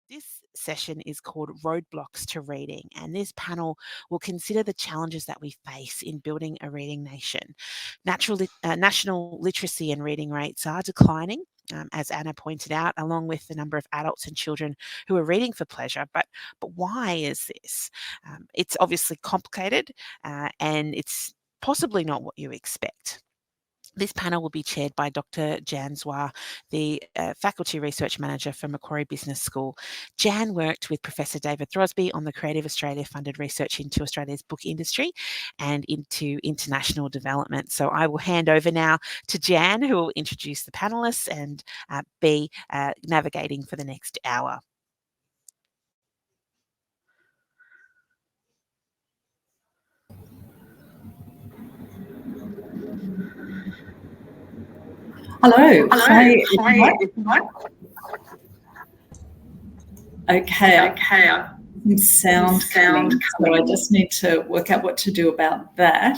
This session is called Roadblocks to Reading, and this panel will consider the challenges that we face in building a reading nation. National literacy and reading rates are declining, as Anna pointed out, along with the number of adults and children who are reading for pleasure. But why is this? It's obviously complicated, and it's possibly not what you expect. This panel will be chaired by Dr. Jan Zwar, the Faculty Research Manager for Macquarie Business School. Jan worked with Professor David Throsby on the Creative Australia funded research into Australia's book industry and into international development. So I will hand over now to Jan, who will introduce the panellists and be navigating for the next hour. Hello. Hi. Okay. Sound. So I just need to work out what to do about that.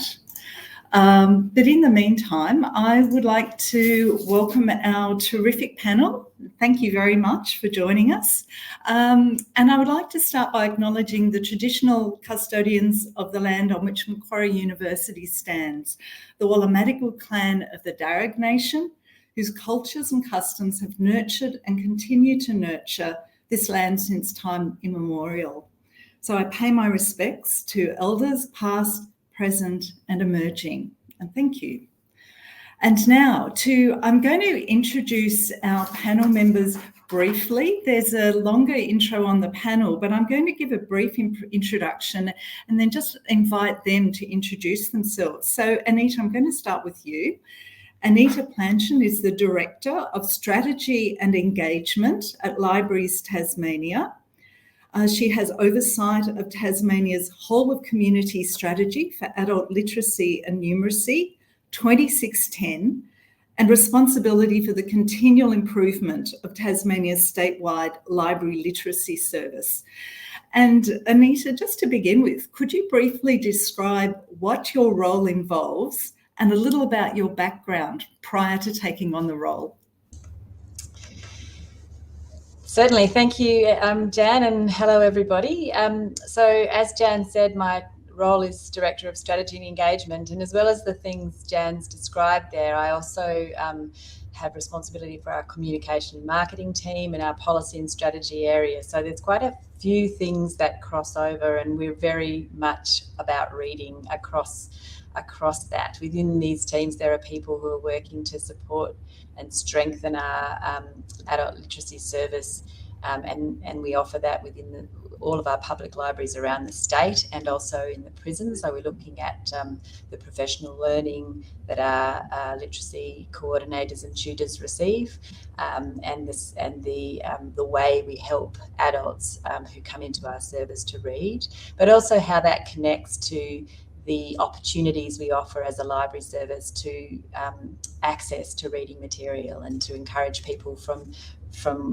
But in the meantime, I would like to welcome our terrific panel. Thank you very much for joining us. And I would like to start by acknowledging the traditional custodians of the land on which Macquarie University stands, the Wallumattagal clan of the Darug Nation, whose cultures and customs have nurtured and continue to nurture this land since time immemorial. So I pay my respects to elders past, present and emerging, and thank you. And now I'm going to introduce our panel members briefly. There's a longer intro on the panel, but I'm going to give a brief introduction and then just invite them to introduce themselves. So Anita, I'm going to start with you. Anita Planchon is the Director of Strategy and Engagement at Libraries Tasmania. She has oversight of Tasmania's whole of community strategy for adult literacy and numeracy, 2610, and responsibility for the continual improvement of Tasmania's statewide library literacy service. And Anita, just to begin with, could you briefly describe what your role involves and a little about your background prior to taking on the role? Certainly, thank you, Jan, and hello everybody. So as Jan said, my role is Director of Strategy and Engagement, and as well as the things Jan's described there, I also have responsibility for our communication and marketing team and our policy and strategy area. So there's quite a few things that cross over, and we're very much about reading across that. Within these teams, there are people who are working to support and strengthen our adult literacy service, and we offer that within all of our public libraries around the state and also in the prisons. So we're looking at the professional learning that our literacy coordinators and tutors receive, and the way we help adults who come into our service to read, but also how that connects to the opportunities we offer as a library service to access to reading material and to encourage people from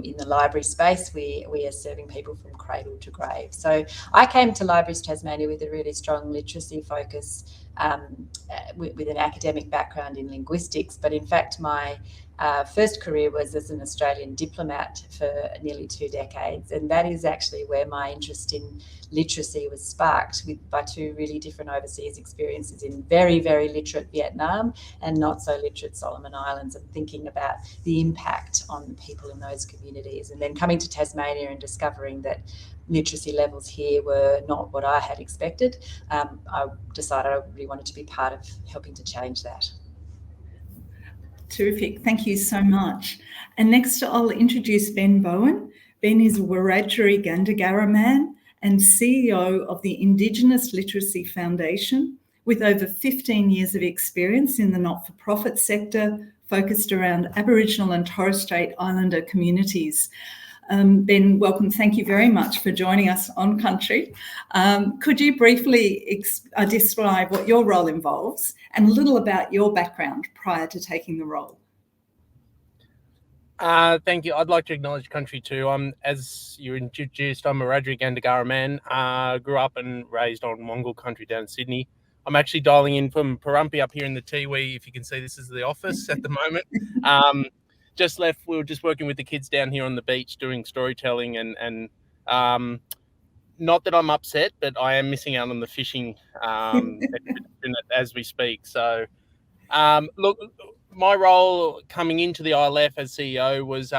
in the library space. We are serving people from cradle to grave. So I came to Libraries Tasmania with a really strong literacy focus, with an academic background in linguistics, but in fact my first career was as an Australian diplomat for nearly 2 decades, and that is actually where my interest in literacy was sparked by 2 really different overseas experiences in very, very literate Vietnam and not so literate Solomon Islands, and thinking about the impact on people in those communities, and then coming to Tasmania and discovering that literacy levels here were not what I had expected. I decided I really wanted to be part of helping to change that. Terrific, thank you so much. And next I'll introduce Ben Bowen. Ben is a Wiradjuri Gundungurra man and CEO of the Indigenous Literacy Foundation, with over 15 years of experience in the not-for-profit sector focused around Aboriginal and Torres Strait Islander communities. Ben, welcome. Thank you very much for joining us on Country. Could you briefly describe what your role involves and a little about your background prior to taking the role? Thank you. I'd like to acknowledge Country too. As you introduced, I'm a Wiradjuri Gundungurra man. Grew up and raised on Wongal country down in Sydney. I'm actually dialing in from Parumpy up here in the Tiwi. If you can see, this is the office at the moment. just left. We were just working with the kids down here on the beach doing storytelling, and not that I'm upset, but I am missing out on the fishing as we speak. So, look, my role coming into the ILF as CEO was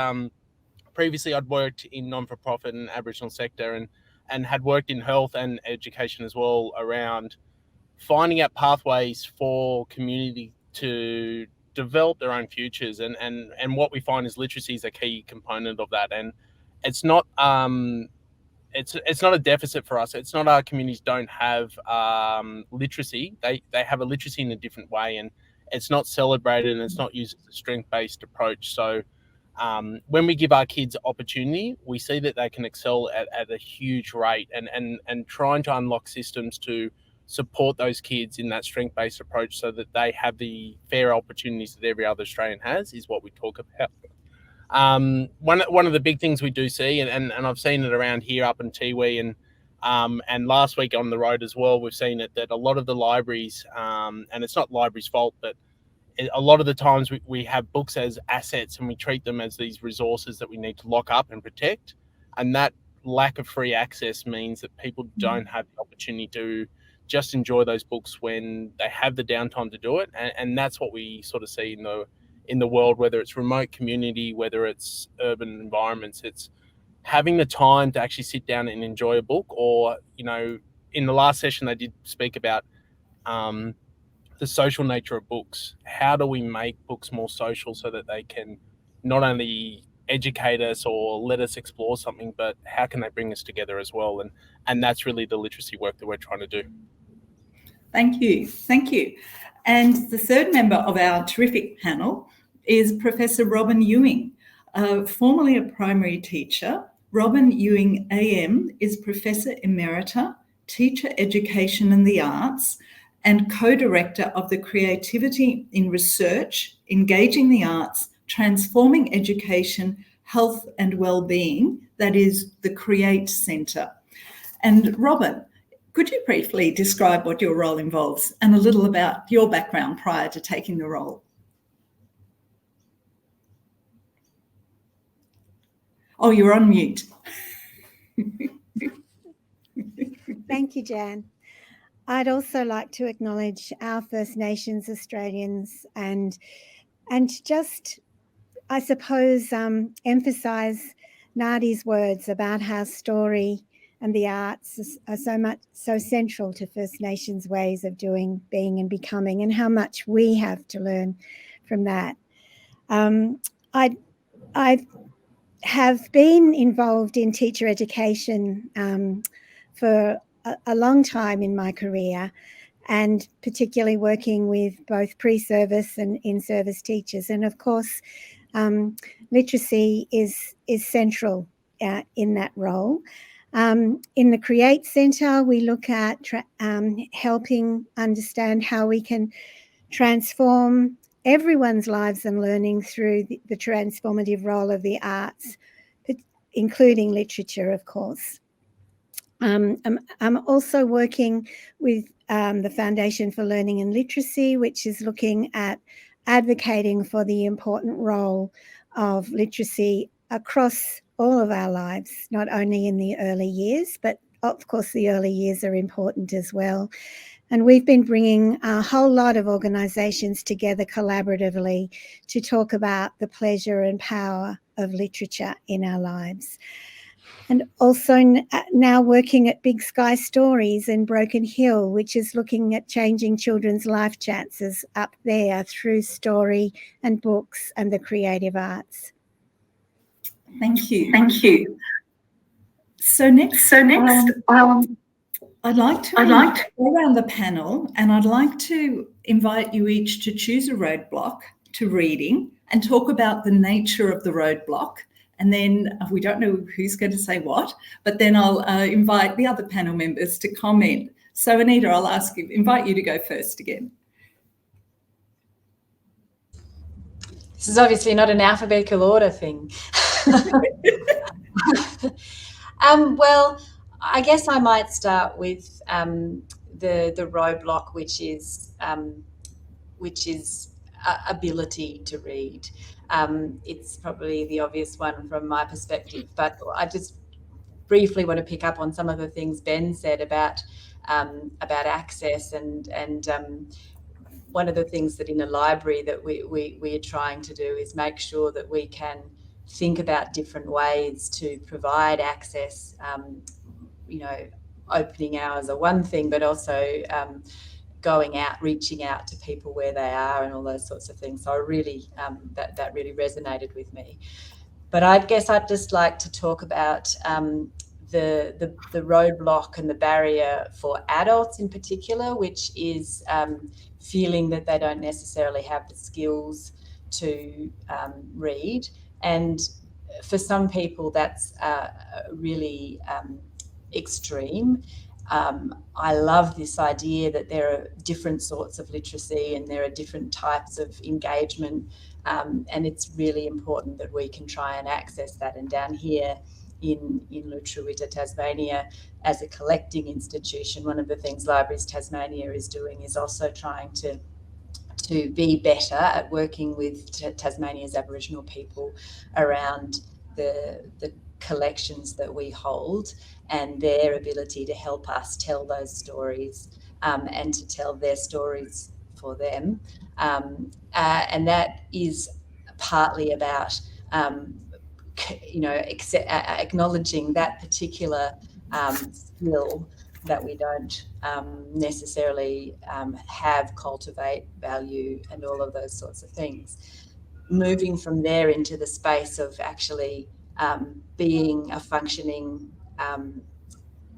previously I'd worked in non-for-profit and Aboriginal sector and had worked in health and education as well around finding out pathways for community to develop their own futures. And what we find is literacy is a key component of that. And it's not it's not a deficit for us. It's not our communities don't have literacy. They have a literacy in a different way, and it's not celebrated and it's not used as a strength-based approach. So when we give our kids opportunity, we see that they can excel at a huge rate, and trying to unlock systems to support those kids in that strength-based approach so that they have the fair opportunities that every other Australian has is what we talk about. One of the big things we do see, and I've seen it around here up in Tiwi and last week on the road as well, we've seen it that a lot of the libraries, and it's not libraries' fault, but a lot of the times we have books as assets and we treat them as these resources that we need to lock up and protect. And that lack of free access means that people don't have the opportunity to just enjoy those books when they have the downtime to do it. And that's what we sort of see in the world, whether it's remote community, whether it's urban environments. It's having the time to actually sit down and enjoy a book. Or, in the last session, they did speak about the social nature of books. How do we make books more social so that they can not only educate us or let us explore something, but how can they bring us together as well? And that's really the literacy work that we're trying to do. Thank you. And the third member of our terrific panel is Professor Robyn Ewing. Formerly a primary teacher, Robyn Ewing AM is Professor Emerita, Teacher Education and the Arts, and co-director of the Creativity in Research, Engaging the Arts, Transforming Education, Health and Wellbeing, that is the CREATE Centre. And Robyn, could you briefly describe what your role involves and a little about your background prior to taking the role? Oh, you're on mute. Thank you, Jan. I'd also like to acknowledge our First Nations Australians and just, I suppose, emphasise Nadi's words about how story and the arts are so central to First Nations ways of doing, being and becoming, and how much we have to learn from that. I have been involved in teacher education for a long time in my career, and particularly working with both pre-service and in-service teachers. And of course, literacy is central in that role. In the CREATE Centre, we look at helping understand how we can transform everyone's lives and learning through the transformative role of the arts, including literature, of course. I'm also working with the Foundation for Learning and Literacy, which is looking at advocating for the important role of literacy across all of our lives, not only in the early years, but of course the early years are important as well. And we've been bringing a whole lot of organisations together collaboratively to talk about the pleasure and power of literature in our lives. And also now working at Big Sky Stories in Broken Hill, which is looking at changing children's life chances up there through story and books and the creative arts. Thank you. So next, I'd like to go around the panel, and I'd like to invite you each to choose a roadblock to reading and talk about the nature of the roadblock. And then we don't know who's going to say what, but then I'll invite the other panel members to comment. So Anita, I'll invite you to go first again. This is obviously not an alphabetical order thing. Well, I guess I might start with the roadblock, which is ability to read. It's probably the obvious one from my perspective, but I just briefly want to pick up on some of the things Ben said about access and one of the things that in a library that we are trying to do is make sure that we can think about different ways to provide access. Opening hours are one thing, but also going out, reaching out to people where they are and all those sorts of things. So I really, that really resonated with me. But I guess I'd just like to talk about the roadblock and the barrier for adults in particular, which is feeling that they don't necessarily have the skills to read. And for some people, that's really extreme. I love this idea that there are different sorts of literacy and there are different types of engagement, and it's really important that we can try and access that. And down here in Lutruwita, Tasmania, as a collecting institution, one of the things Libraries Tasmania is doing is also trying to be better at working with Tasmania's Aboriginal people around the collections that we hold and their ability to help us tell those stories and to tell their stories for them. And that is partly about, acknowledging that particular skill that we don't necessarily have, cultivate, value, and all of those sorts of things. Moving from there into the space of actually being a functioning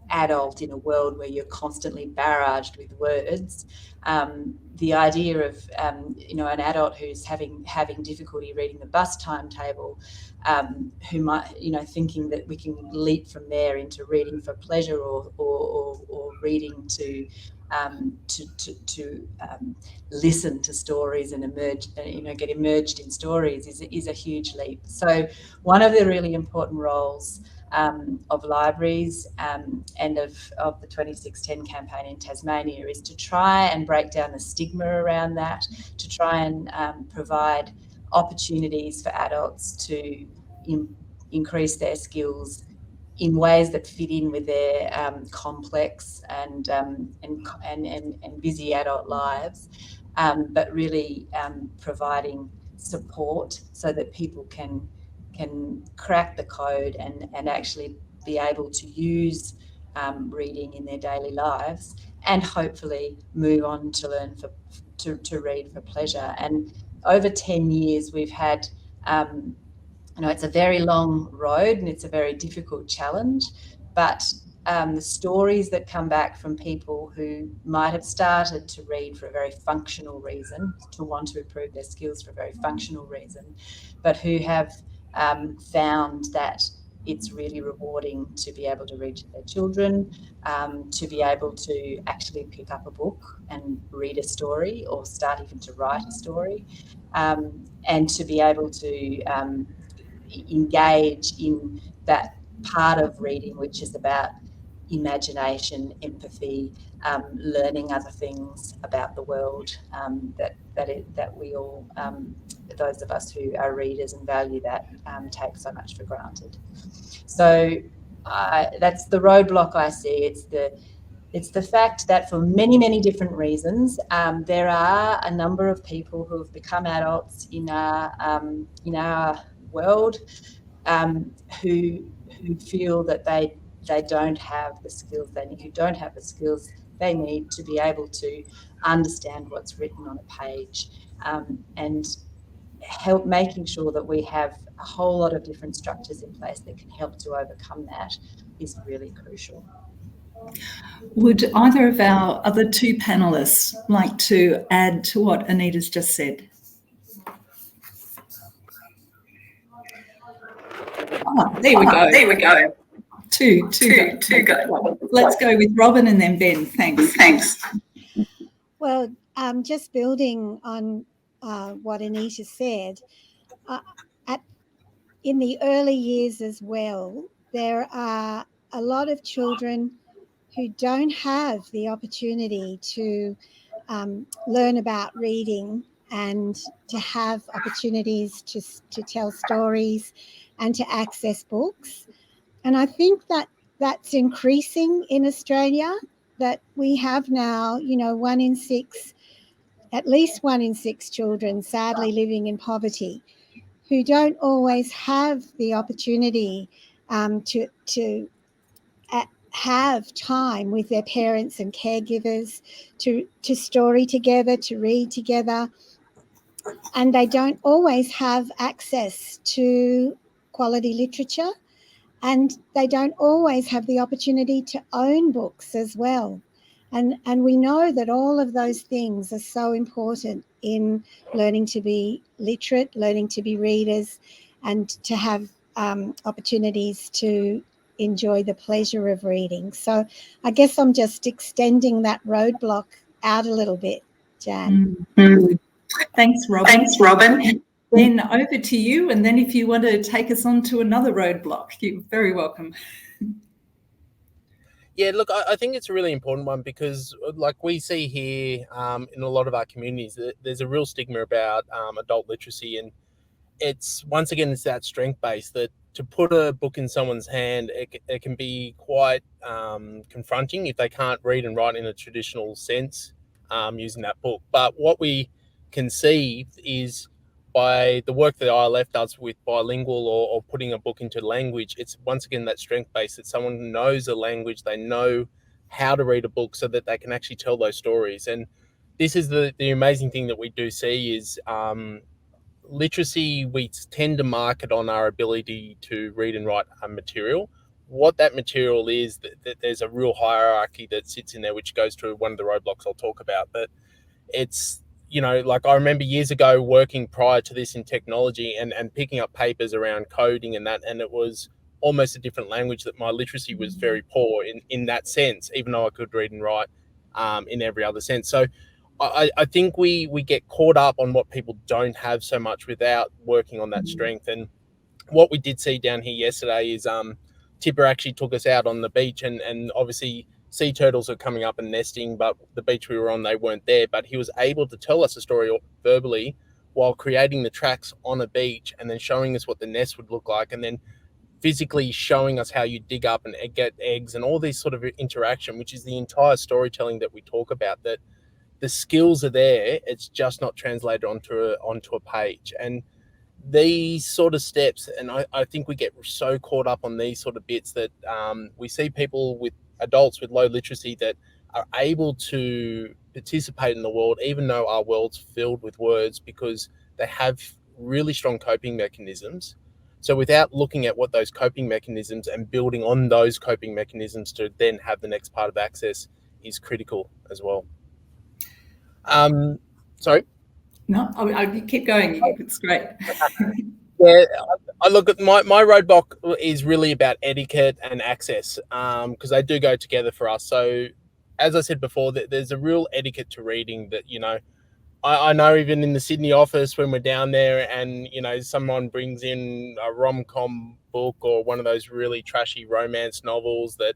adult in a world where you're constantly barraged with words. The idea of an adult who's having difficulty reading the bus timetable, who might thinking that we can leap from there into reading for pleasure or reading to listen to stories and get immersed in stories is a huge leap. So one of the really important roles of libraries and of the 2610 campaign in Tasmania is to try and break down the stigma around that, to try and provide opportunities for adults to increase their skills in ways that fit in with their complex and busy adult lives, but really providing support so that people can crack the code and actually be able to use reading in their daily lives and hopefully move on to learn to read for pleasure. And over 10 years we've had it's a very long road and it's a very difficult challenge, but the stories that come back from people who might have started to read for a very functional reason, to want to improve their skills for a very functional reason, but who have found that it's really rewarding to be able to read to their children, to be able to actually pick up a book and read a story or start even to write a story, and to be able to engage in that part of reading which is about imagination, empathy, learning other things about the world, that we all, those of us who are readers and value that, take so much for granted. So that's the roadblock I see. It's the fact that for many, many different reasons, there are a number of people who have become adults in our world who feel that they don't have the skills they need to be able to understand what's written on a page, and help making sure that we have a whole lot of different structures in place that can help to overcome that is really crucial. Would either of our other two panellists like to add to what Anita's just said? There we go. Two go. Let's go with Robyn and then Ben. Thanks. Well, just building on what Anita said, in the early years as well, there are a lot of children who don't have the opportunity to learn about reading and to have opportunities to tell stories and to access books. And I think that that's increasing in Australia, that we have now, you know, at least one in six children sadly living in poverty, who don't always have the opportunity to have time with their parents and caregivers to story together, to read together. And they don't always have access to quality literature, and they don't always have the opportunity to own books as well. And we know that all of those things are so important in learning to be literate, learning to be readers, and to have opportunities to enjoy the pleasure of reading. So I guess I'm just extending that roadblock out a little bit, Jan. Thanks, Robyn. Thanks, Robyn. Then over to you, and then if you want to take us on to another roadblock, you're very welcome. Yeah, look, I think it's a really important one because, like we see here in a lot of our communities, there's a real stigma about adult literacy, and it's once again it's that strength base that to put a book in someone's hand, it can be quite confronting if they can't read and write in a traditional sense using that book. But what we can see is by the work that ILF does with bilingual or putting a book into language, it's once again that strength base that someone knows a language, they know how to read a book so that they can actually tell those stories. And this is the amazing thing that we do see is literacy, we tend to market on our ability to read and write a material. What that material is, that there's a real hierarchy that sits in there, which goes to one of the roadblocks I'll talk about. But it's, you know, like I remember years ago working prior to this in technology and picking up papers around coding and that, and it was almost a different language, that my literacy was very poor in that sense, even though I could read and write in every other sense. So I think we get caught up on what people don't have so much without working on that strength. And what we did see down here yesterday is Tipper actually took us out on the beach, and obviously sea turtles are coming up and nesting, but the beach we were on, they weren't there. But he was able to tell us a story verbally while creating the tracks on a beach and then showing us what the nest would look like, and then physically showing us how you dig up and get eggs and all these sort of interaction, which is the entire storytelling that we talk about, that the skills are there, it's just not translated onto a page. And these sort of steps, and I think we get so caught up on these sort of bits that we see people with adults with low literacy that are able to participate in the world, even though our world's filled with words, because they have really strong coping mechanisms. So without looking at what those coping mechanisms and building on those coping mechanisms to then have the next part of access is critical as well. Sorry? No, I keep going. It's great. Yeah, I look at my roadblock is really about etiquette and access, because they do go together for us. So as I said before, there's a real etiquette to reading that, you know, I know even in the Sydney office when we're down there and, you know, someone brings in a rom-com book or one of those really trashy romance novels that,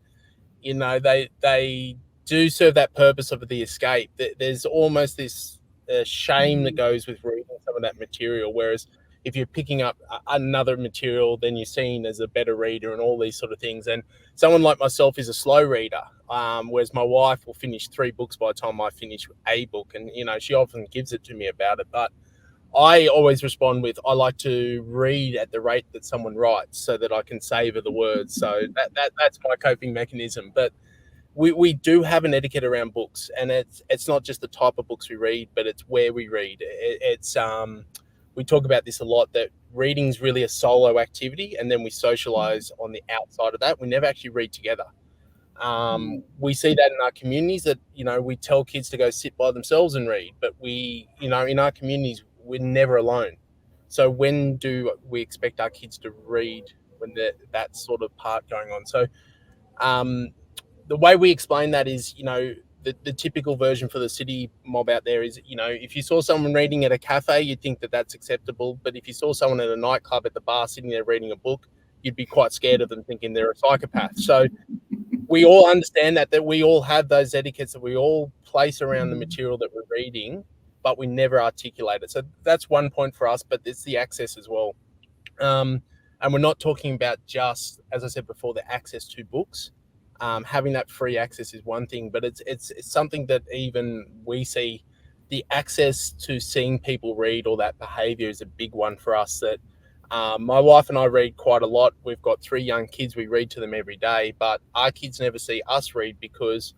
you know, they do serve that purpose of the escape. There's almost this shame that goes with reading some of that material, whereas if you're picking up another material, then you're seen as a better reader and all these sort of things. And someone like myself is a slow reader, whereas my wife will finish 3 books by the time I finish a book. And, you know, she often gives it to me about it. But I always respond with, I like to read at the rate that someone writes so that I can savor the words. So that's my coping mechanism. But we do have an etiquette around books, and it's not just the type of books we read, but it's where we read. We talk about this a lot, that reading is really a solo activity, and then we socialize on the outside of that. We never actually read together. We see that in our communities, that, you know, we tell kids to go sit by themselves and read, but we, you know, in our communities, we're never alone. So when do we expect our kids to read when that sort of part going on? So the way we explain that is, you know, the typical version for the city mob out there is, you know, if you saw someone reading at a cafe, you'd think that that's acceptable. But if you saw someone at a nightclub at the bar sitting there reading a book, you'd be quite scared of them, thinking they're a psychopath. So we all understand that we all have those etiquettes that we all place around the material that we're reading. but we never articulate it. So that's one point for us, but it's the access as well. And we're not talking about just, as I said before, the access to books. Having that free access is one thing, but it's something that even we see. The access to seeing people read or that behaviour is a big one for us. That my wife and I read quite a lot. We've got 3 young kids. We read to them every day, but our kids never see us read because,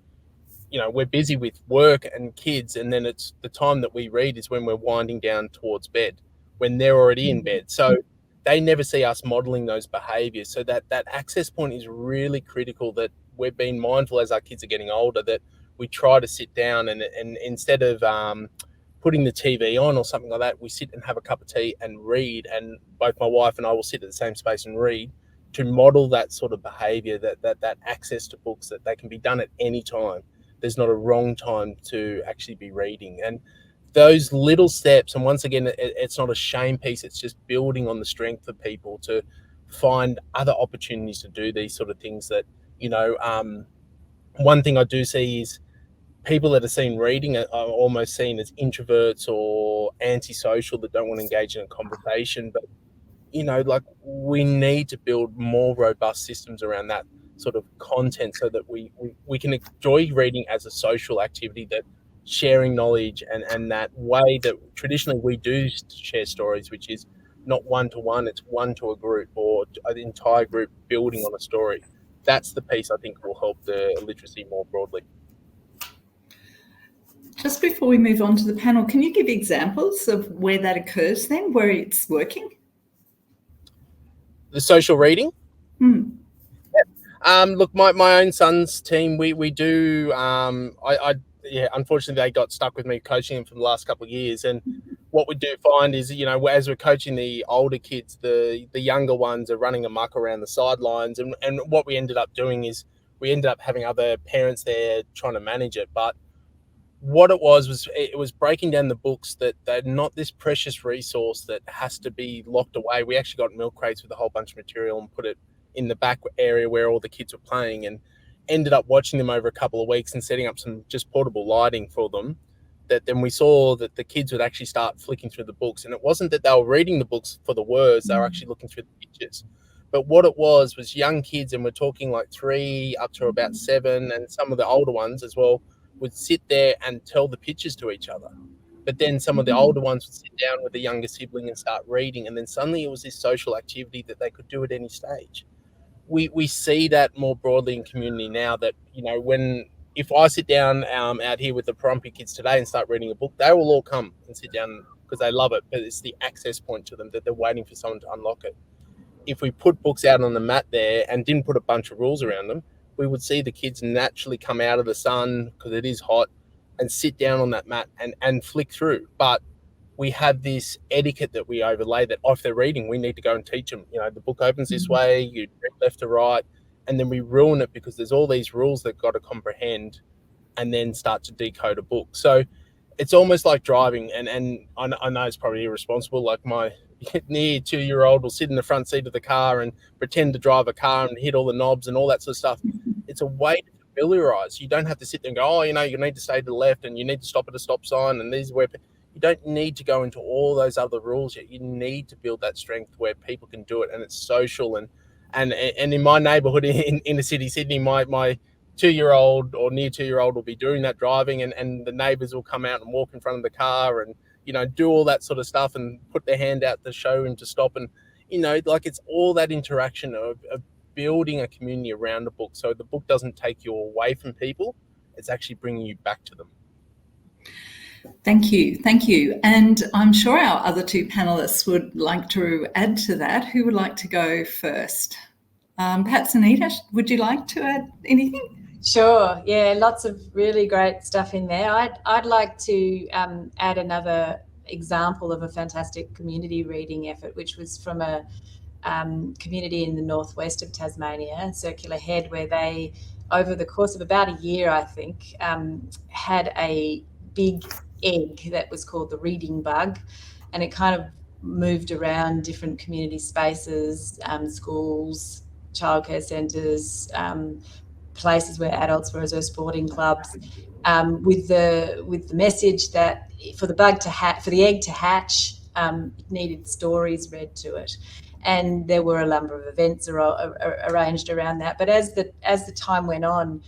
you know, we're busy with work and kids, and then it's the time that we read is when we're winding down towards bed, when they're already in bed. So they never see us modelling those behaviours. So that access point is really critical, that we've been mindful as our kids are getting older that we try to sit down and instead of putting the TV on or something like that, we sit and have a cup of tea and read. And both my wife and I will sit at the same space and read, to model that sort of behaviour, that access to books, that they can be done at any time. There's not a wrong time to actually be reading. And those little steps, and once again, it's not a shame piece, it's just building on the strength of people to find other opportunities to do these sort of things. That, you know, one thing I do see is people that are seen reading are almost seen as introverts or antisocial, that don't want to engage in a conversation. But, you know, like, we need to build more robust systems around that sort of content so that we can enjoy reading as a social activity, that sharing knowledge and that way that traditionally we do share stories, which is not one-to-one, it's one to a group or an entire group building on a story. That's the piece I think will help the literacy more broadly. Just before we move on to the panel, can you give examples of where that occurs then, where it's working? The social reading? Look, my own son's team, we do, unfortunately they got stuck with me coaching them for the last couple of years. And what we do find is, you know, as we're coaching the older kids, the younger ones are running amok around the sidelines. And what we ended up doing is we ended up having other parents there trying to manage it. But what it was breaking down the books, that they're not this precious resource that has to be locked away. We actually got milk crates with a whole bunch of material and put it in the back area where all the kids were playing, and ended up watching them over a couple of weeks and setting up some just portable lighting for them. That then we saw that the kids would actually start flicking through the books, and it wasn't that they were reading the books for the words, they were actually looking through the pictures. But what it was young kids, and we're talking like 3 up to about 7, and some of the older ones as well, would sit there and tell the pictures to each other. But then some of the older ones would sit down with the younger sibling and start reading, and then suddenly it was this social activity that they could do at any stage. We see that more broadly in community now, that, you know, if I sit down out here with the Parumpy kids today and start reading a book, they will all come and sit down because they love it, but it's the access point to them, that they're waiting for someone to unlock it. If we put books out on the mat there and didn't put a bunch of rules around them, we would see the kids naturally come out of the sun, because it is hot, and sit down on that mat and flick through. But we have this etiquette that we overlay, that if they're reading, we need to go and teach them, you know, the book opens this way, you read left to right, and then we ruin it because there's all these rules they've got to comprehend and then start to decode a book. So it's almost like driving, and I know it's probably irresponsible, like my near 2-year-old will sit in the front seat of the car and pretend to drive a car and hit all the knobs and all that sort of stuff. It's a way to familiarize. You don't have to sit there and go, oh, you know, you need to stay to the left and you need to stop at a stop sign, and these where you don't need to go into all those other rules yet. You need to build that strength where people can do it, and it's social. And in my neighborhood in the city, Sydney, my 2-year-old or near 2-year-old will be doing that driving, and the neighbors will come out and walk in front of the car and, you know, do all that sort of stuff and put their hand out to show him to stop. And, you know, like, it's all that interaction of building a community around the book, so the book doesn't take you away from people, it's actually bringing you back to them. Thank you. And I'm sure our other 2 panellists would like to add to that. Who would like to go first? Perhaps Anita, would you like to add anything? Sure. Yeah, lots of really great stuff in there. I'd like to add another example of a fantastic community reading effort, which was from a community in the northwest of Tasmania, Circular Head, where they, over the course of about a year, I think, had a big egg that was called the reading bug, and it kind of moved around different community spaces, schools, childcare centres, places where adults were, as sporting clubs, with the message that for the egg to hatch, it needed stories read to it. And there were a number of events arranged around that. But as the time went on,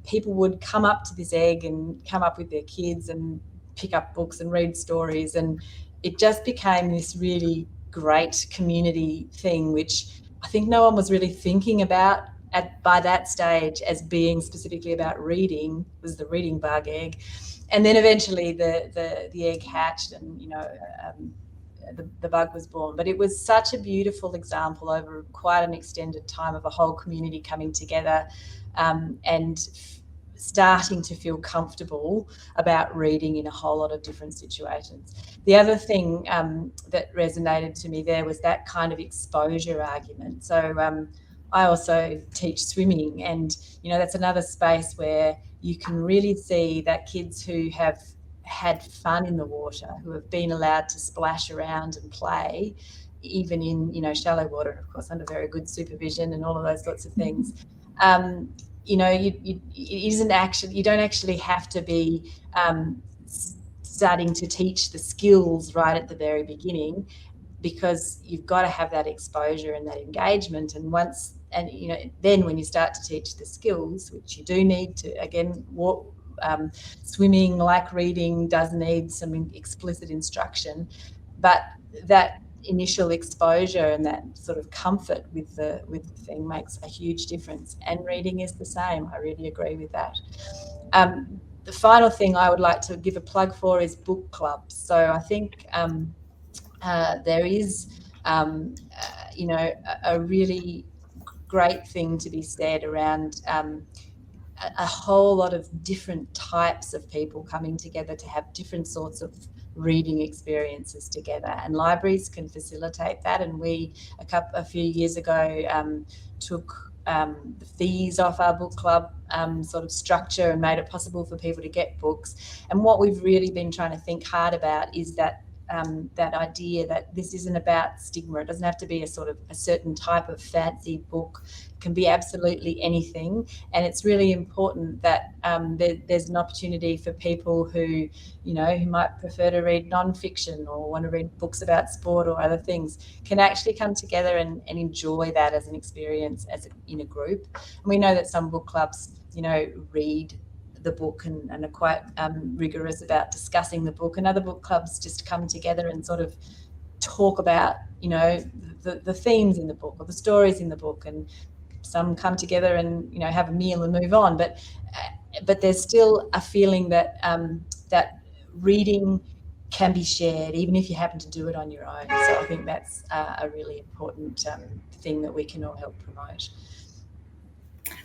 people would come up to this egg and come up with their kids and pick up books and read stories, and it just became this really great community thing, which I think no one was really thinking about by that stage as being specifically about reading. It was the reading bug egg. And then eventually the egg hatched, and the bug was born. But it was such a beautiful example over quite an extended time of a whole community coming together and starting to feel comfortable about reading in a whole lot of different situations. The other thing that resonated to me there was that kind of exposure argument. So I also teach swimming, and that's another space where you can really see that kids who have had fun in the water, who have been allowed to splash around and play, even in shallow water, and of course under very good supervision and all of those sorts of things. You don't actually have to be starting to teach the skills right at the very beginning, because you've got to have that exposure and that engagement. And then when you start to teach the skills, which you do need to, again, swimming, like reading, does need some explicit instruction, but that initial exposure and that sort of comfort with the thing makes a huge difference. And reading is the same. I really agree with that. The final thing I would like to give a plug for is book clubs. So I think there is a really great thing to be said around a whole lot of different types of people coming together to have different sorts of reading experiences together, and libraries can facilitate that. And we a few years ago took the fees off our book club sort of structure and made it possible for people to get books. And what we've really been trying to think hard about is that idea that this isn't about stigma. It doesn't have to be a certain type of fancy book. It can be absolutely anything. And it's really important that there's an opportunity for people who might prefer to read non-fiction or want to read books about sport or other things, can actually come together and enjoy that as an experience in a group. And we know that some book clubs, read the book and are quite rigorous about discussing the book, and other book clubs just come together and sort of talk about the themes in the book or the stories in the book, and some come together and have a meal and move on, but there's still a feeling that that reading can be shared even if you happen to do it on your own. So I think that's a really important thing that we can all help promote.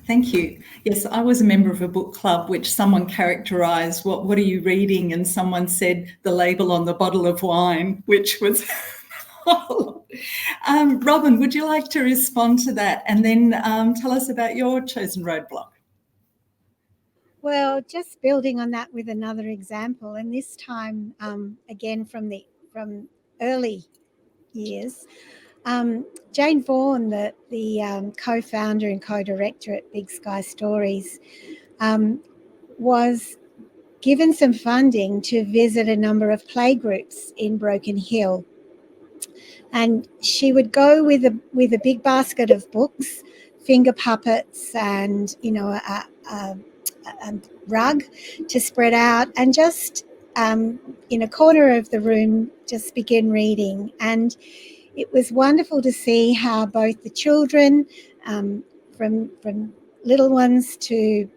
Thank you. Yes, I was a member of a book club which someone characterised, what are you reading? And someone said the label on the bottle of wine, which was... Robyn, would you like to respond to that and then tell us about your chosen roadblock? Well, just building on that with another example, and this time again from early years. Jane Vaughan, the co-founder and co-director at Big Sky Stories, was given some funding to visit a number of playgroups in Broken Hill. And she would go with a big basket of books, finger puppets, and a rug to spread out, and just in a corner of the room just begin reading. And it was wonderful to see how both the children, from little ones to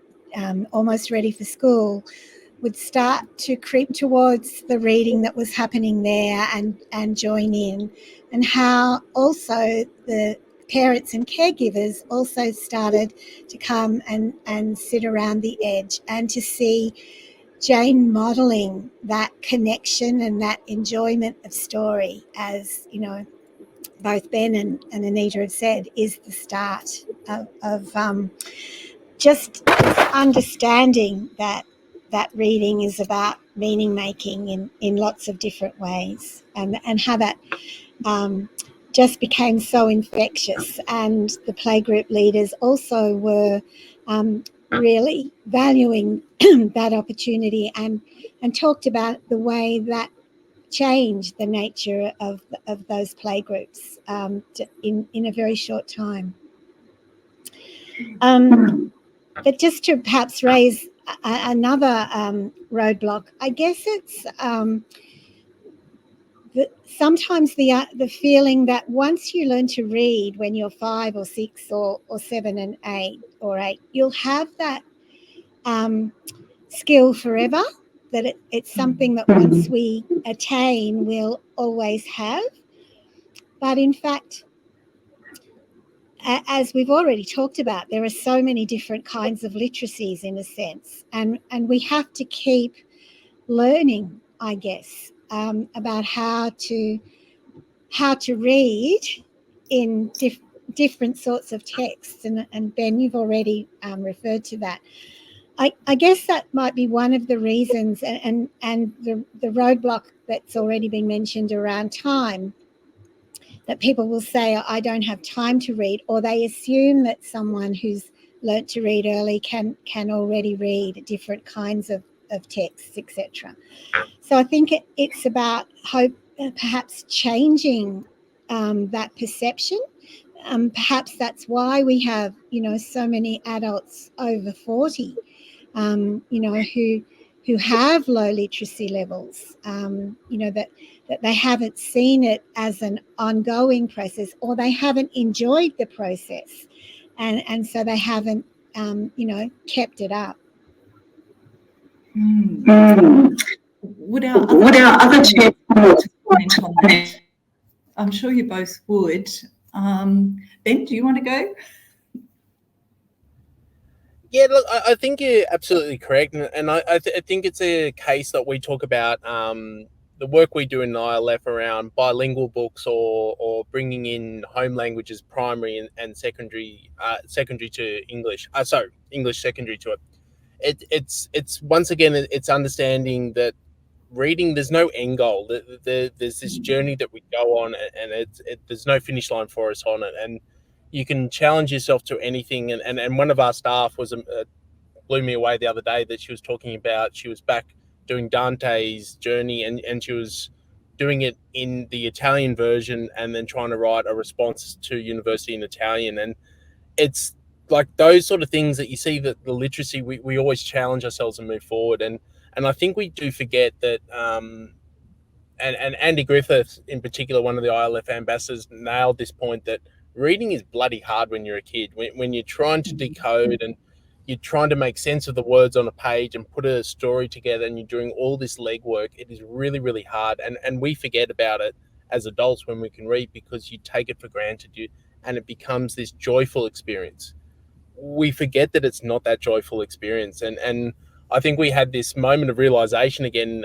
almost ready for school, would start to creep towards the reading that was happening there and join in, and how also the parents and caregivers also started to come and sit around the edge, and to see Jane modelling that connection and that enjoyment of story, as both Ben and Anita have said, is the start of just understanding that reading is about meaning making in lots of different ways, and how that just became so infectious. And the playgroup leaders also were really valuing that opportunity and talked about the way that changed the nature of those playgroups in a very short time. But just to perhaps raise another roadblock, I guess it's sometimes the feeling that once you learn to read when you're 5 or 6 or 7 and 8 or 8, you'll have that skill forever, that it's something that once we attain, we'll always have. But in fact, as we've already talked about, there are so many different kinds of literacies in a sense, and we have to keep learning, I guess, about how to read in different sorts of texts, and Ben, you've already referred to that. I guess that might be one of the reasons, and the roadblock that's already been mentioned around time, that people will say, I don't have time to read, or they assume that someone who's learnt to read early can already read different kinds of texts, etc. So I think it's about perhaps changing that perception. Perhaps that's why we have, so many adults over 40, who have low literacy levels, that they haven't seen it as an ongoing process, or they haven't enjoyed the process, and so they haven't, kept it up. Would our other chairs comment on that? I'm sure you both would. Ben, do you want to go? Yeah, look, I think you're absolutely correct, and I think it's a case that we talk about the work we do in ILF around bilingual books or bringing in home languages, primary and secondary to English. English secondary to it. It's once again, it's understanding that reading, there's no end goal. There's this journey that we go on, and there's no finish line for us on it, and you can challenge yourself to anything. And one of our staff blew me away the other day, that she was talking about, she was back doing Dante's Journey, and she was doing it in the Italian version and then trying to write a response to university in Italian. And it's like those sort of things that you see, that the literacy, we always challenge ourselves and move forward. And I think we do forget that, and Andy Griffith in particular, one of the ILF ambassadors, nailed this point, that reading is bloody hard when you're a kid. When you're trying to decode and you're trying to make sense of the words on a page and put a story together, and you're doing all this legwork, it is really, really hard. And we forget about it as adults when we can read, because you take it for granted, and it becomes this joyful experience. We forget that it's not that joyful experience. And I think we had this moment of realization again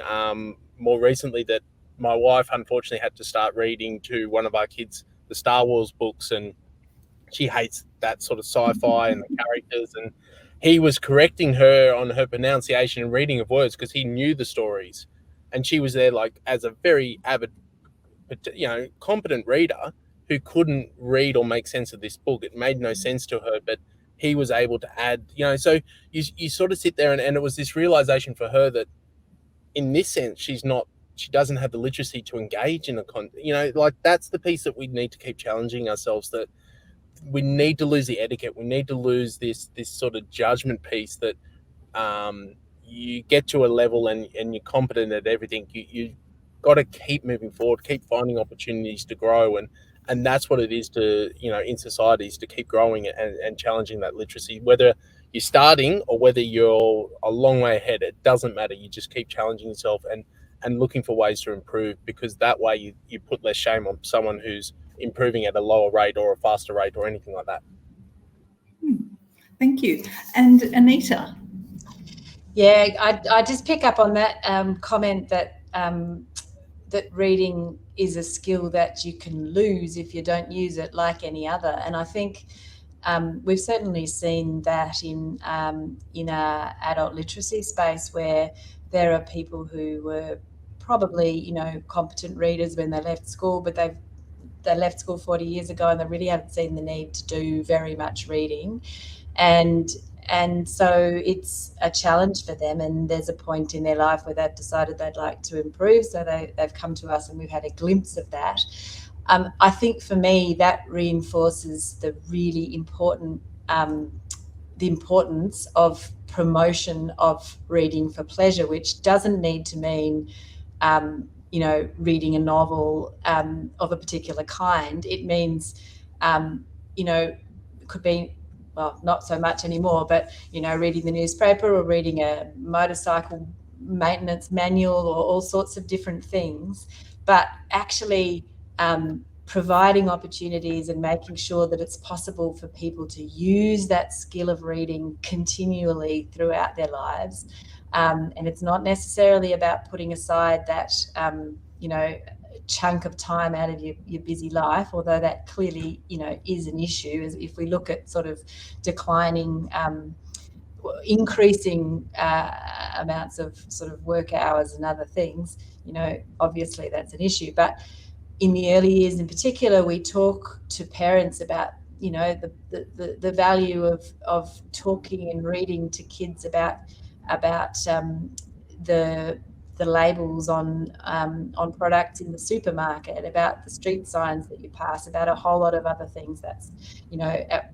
more recently, that my wife unfortunately had to start reading to one of our kids the Star Wars books, and she hates that sort of sci-fi and the characters, and he was correcting her on her pronunciation and reading of words because he knew the stories, and she was there like as a very avid, competent reader who couldn't read or make sense of this book. It made no sense to her, but he was able to add, so you sort of sit there, and it was this realization for her that in this sense she doesn't have the literacy to engage in that's the piece that we need to keep challenging ourselves, that we need to lose the etiquette. We need to lose this sort of judgment piece, that you get to a level and you're competent at everything. You got to keep moving forward, keep finding opportunities to grow, and that's what it is to, in societies, to keep growing and challenging that literacy. Whether you're starting or whether you're a long way ahead, it doesn't matter. You just keep challenging yourself and looking for ways to improve, because that way you put less shame on someone who's improving at a lower rate or a faster rate or anything like that. Thank you. And Anita? Yeah, I just pick up on that comment that that reading is a skill that you can lose if you don't use it, like any other. And I think we've certainly seen that in our adult literacy space, where there are people who were probably, competent readers when they left school, but they left school 40 years ago and they really haven't seen the need to do very much reading. And And so it's a challenge for them, and there's a point in their life where they've decided they'd like to improve, so they've come to us and we've had a glimpse of that. I think for me that reinforces the really important the importance of promotion of reading for pleasure, which doesn't need to mean reading a novel of a particular kind. It means it could be, well, not so much anymore, but reading the newspaper or reading a motorcycle maintenance manual or all sorts of different things, but actually providing opportunities and making sure that it's possible for people to use that skill of reading continually throughout their lives. And it's not necessarily about putting aside that chunk of time out of your busy life, although that clearly is an issue. As if we look at sort of declining increasing amounts of sort of work hours and other things, obviously that's an issue. But in the early years in particular, we talk to parents about the value of talking and reading to kids about the labels on products in the supermarket, about the street signs that you pass, about a whole lot of other things. That's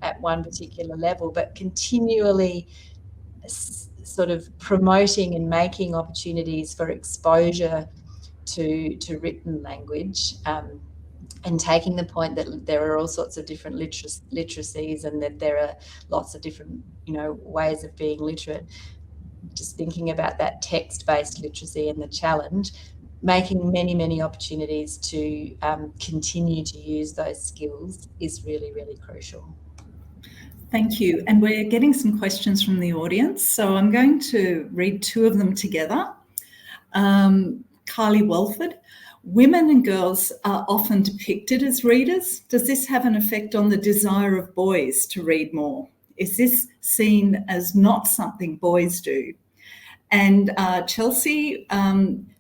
at one particular level, but continually sort of promoting and making opportunities for exposure to written language, and taking the point that there are all sorts of different literacies, and that there are lots of different ways of being literate. Just thinking about that text-based literacy and the challenge, making many opportunities to continue to use those skills is really, really crucial. Thank you. And we're getting some questions from the audience, so I'm going to read two of them together. Kylie Walford: women and girls are often depicted as readers. Does this have an effect on the desire of boys to read more? Is this seen as not something boys do? And Chelsea,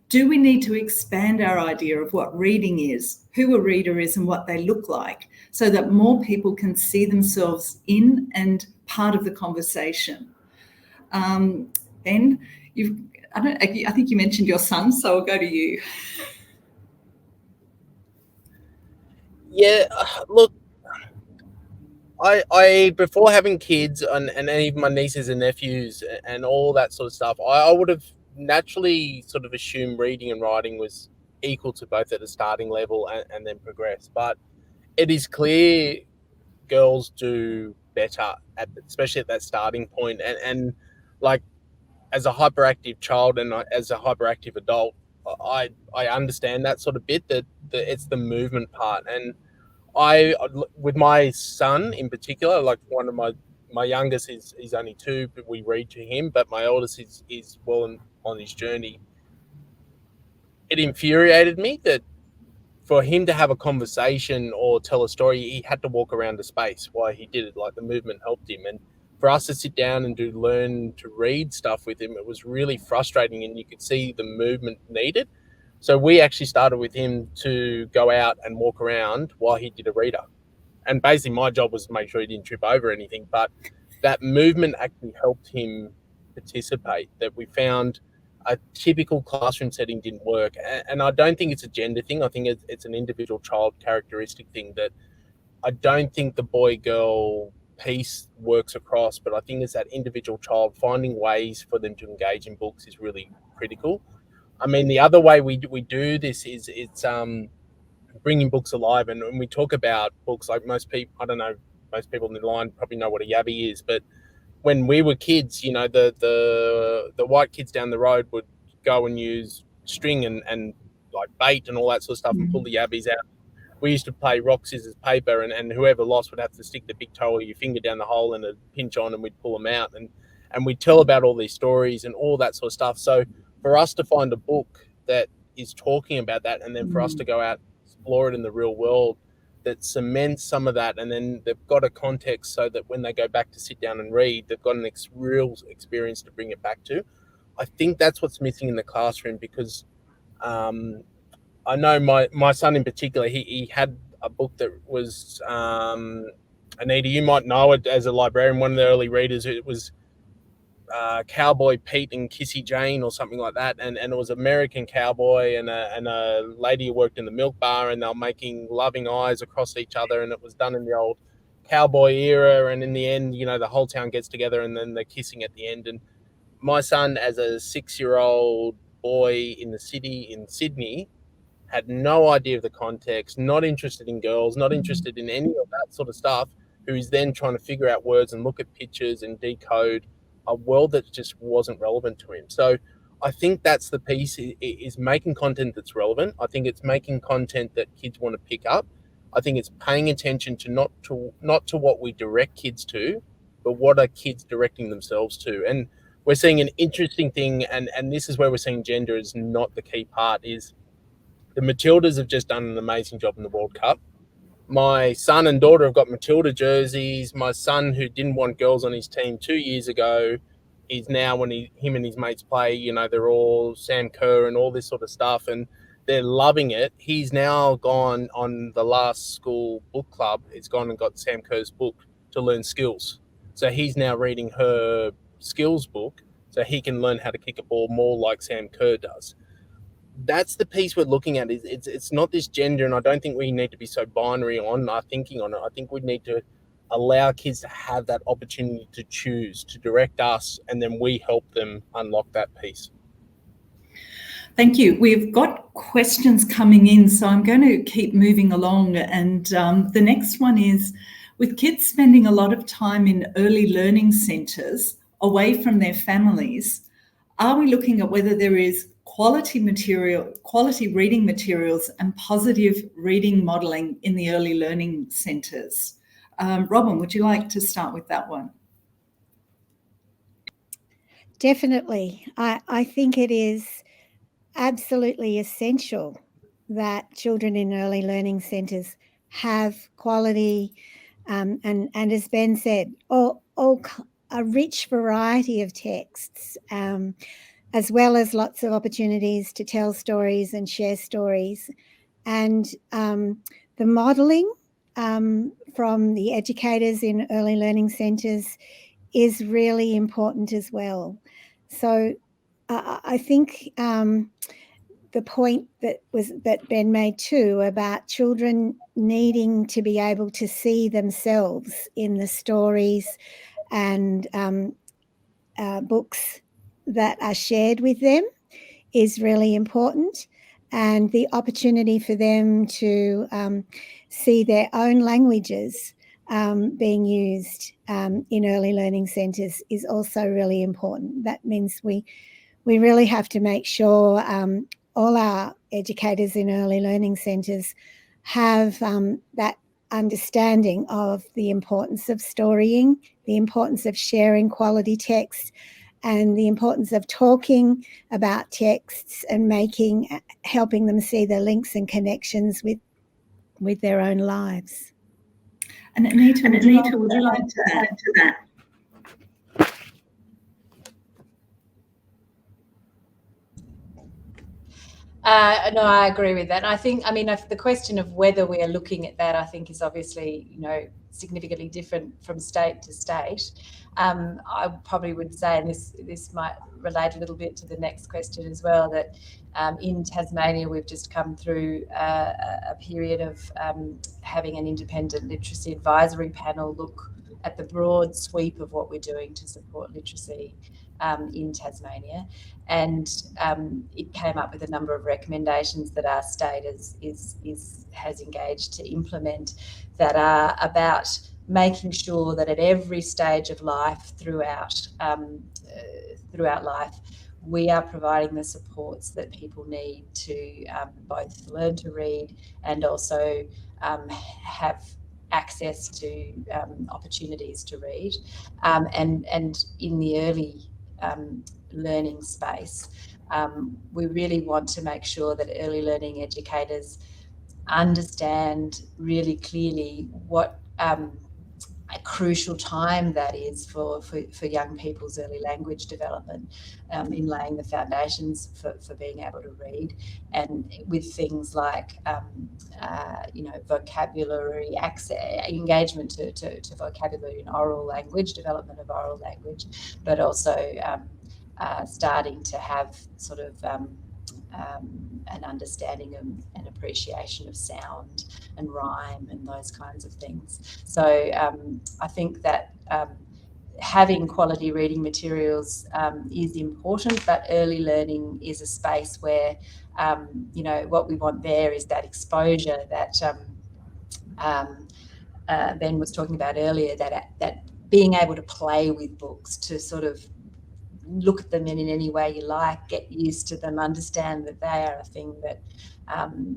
do we need to expand our idea of what reading is, who a reader is and what they look like, so that more people can see themselves in and part of the conversation? Ben, I think you mentioned your son, so I'll go to you. Yeah, look, I before having kids and even my nieces and nephews and all that sort of stuff, I would have naturally sort of assumed reading and writing was equal to both at a starting level and then progress. But it is clear girls do better especially at that starting point. And like, as a hyperactive child and as a hyperactive adult, I understand that sort of bit, that it's the movement part. And I, with my son in particular, like one of my youngest is only 2, but we read to him, but my oldest is well on his journey. It infuriated me that for him to have a conversation or tell a story, he had to walk around a space while he did it. Like, the movement helped him. And for us to sit down and learn to read stuff with him, it was really frustrating, and you could see the movement needed. So we actually started with him to go out and walk around while he did a reader. And basically my job was to make sure he didn't trip over anything, but that movement actually helped him participate. That we found a typical classroom setting didn't work. And I don't think it's a gender thing. I think it's an individual child characteristic thing, that I don't think the boy-girl piece works across, but I think it's that individual child finding ways for them to engage in books is really critical. I mean, the other way we do this is it's bringing books alive. And when we talk about books, like most people, I don't know, most people in the line probably know what a yabby is, but when we were kids, the white kids down the road would go and use string and like bait and all that sort of stuff and pull the yabbies out. We used to play rock, scissors, paper, and whoever lost would have to stick the big toe or your finger down the hole and it'd pinch on, and we'd pull them out. And we'd tell about all these stories and all that sort of stuff. So for us to find a book that is talking about that, and then for us to go out and explore it in the real world, that cements some of that, and then they've got a context so that when they go back to sit down and read, they've got an real experience to bring it back to. I think that's what's missing in the classroom, because I know my son in particular, he had a book that was, Anita, you might know it as a librarian, one of the early readers. It was Cowboy Pete and Kissy Jane or something like that, and it was American cowboy and a lady who worked in the milk bar, and they were making loving eyes across each other, and it was done in the old cowboy era, and in the end, you know, the whole town gets together and then they're kissing at the end. And my son, as a 6-year-old boy in the city in Sydney, had no idea of the context, not interested in girls, not interested in any of that sort of stuff, who is then trying to figure out words and look at pictures and decode a world that just wasn't relevant to him. So I think that's the piece, is making content that's relevant. I think it's making content that kids want to pick up. I think it's paying attention to not to what we direct kids to, but what are kids directing themselves to. And we're seeing an interesting thing, and this is where we're seeing gender is not the key part, is the Matildas have just done an amazing job in the World Cup. My son and daughter have got Matilda jerseys. My son, who didn't want girls on his team 2 years ago, is now, when him and his mates play, you know, they're all Sam Kerr and all this sort of stuff, and they're loving it. He's now gone on the last school book club. He's gone and got Sam Kerr's book to learn skills. So he's now reading her skills book so he can learn how to kick a ball more like Sam Kerr does. That's the piece we're looking at. It's not this gender, and I don't think we need to be so binary on our thinking on it. I think we need to allow kids to have that opportunity to choose, to direct us, and then we help them unlock that piece. Thank you. We've got questions coming in, so I'm going to keep moving along. And the next one is, with kids spending a lot of time in early learning centres away from their families, are we looking at whether there is quality reading materials and positive reading modelling in the early learning centres? Robyn, would you like to start with that one? Definitely. I think it is absolutely essential that children in early learning centres have quality and as Ben said, a rich variety of texts, as well as lots of opportunities to tell stories and share stories. And the modelling from the educators in early learning centres is really important as well. So I think the point that Ben made too about children needing to be able to see themselves in the stories and books that are shared with them is really important, and the opportunity for them to see their own languages being used in early learning centres is also really important. That means we really have to make sure all our educators in early learning centres have that understanding of the importance of storying, the importance of sharing quality text, and the importance of talking about texts and helping them see the links and connections with their own lives. And Anita, would you like to add to that? No, I agree with that. The question of whether we are looking at that, I think, is obviously, significantly different from state to state. I probably would say, and this might relate a little bit to the next question as well, that in Tasmania we've just come through a period of having an independent literacy advisory panel look at the broad sweep of what we're doing to support literacy in Tasmania, and it came up with a number of recommendations that our state has engaged to implement, that are about making sure that at every stage of life throughout life, we are providing the supports that people need to both learn to read and also have access to opportunities to read, and in the early learning space, we really want to make sure that early learning educators understand really clearly what a crucial time that is for young people's early language development, in laying the foundations for being able to read, and with things like vocabulary, access, engagement to vocabulary and oral language, development of oral language, but also starting to have sort of an understanding and appreciation of sound and rhyme and those kinds of things. So I think that having quality reading materials is important, but early learning is a space where, what we want there is that exposure that Ben was talking about earlier, that being able to play with books, to sort of look at them in any way you like, get used to them, understand that they are a thing that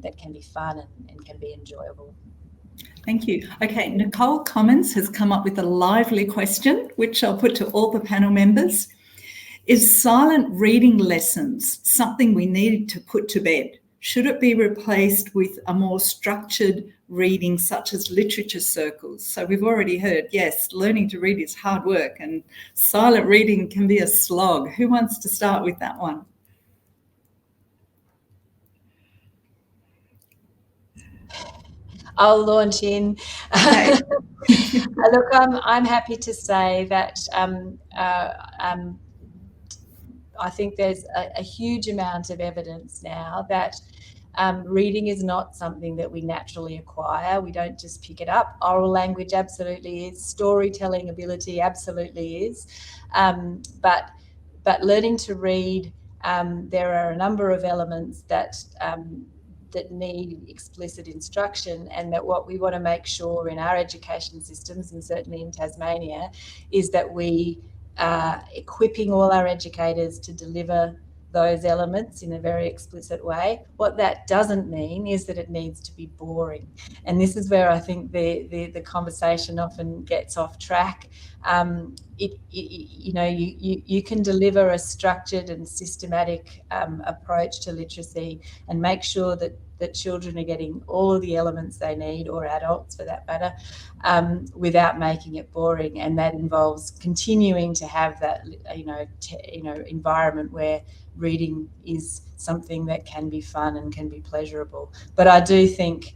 that can be fun and can be enjoyable. Thank you. Okay, Nicole Commons has come up with a lively question, which I'll put to all the panel members. Is silent reading lessons something we need to put to bed? Should it be replaced with a more structured reading, such as literature circles? So we've already heard, yes, learning to read is hard work and silent reading can be a slog. Who wants to start with that one? I'll launch in. Okay. Look, I'm happy to say that I think there's a huge amount of evidence now that reading is not something that we naturally acquire. We don't just pick it up. Oral language absolutely is. Storytelling ability absolutely is. But learning to read, there are a number of elements that need explicit instruction, and that what we want to make sure in our education systems, and certainly in Tasmania, is that we are equipping all our educators to deliver those elements in a very explicit way. What that doesn't mean is that it needs to be boring. And this is where I think the conversation often gets off track. You can deliver a structured and systematic approach to literacy and make sure that children are getting all of the elements they need, or adults for that matter, without making it boring. And that involves continuing to have that environment where reading is something that can be fun and can be pleasurable. But I do think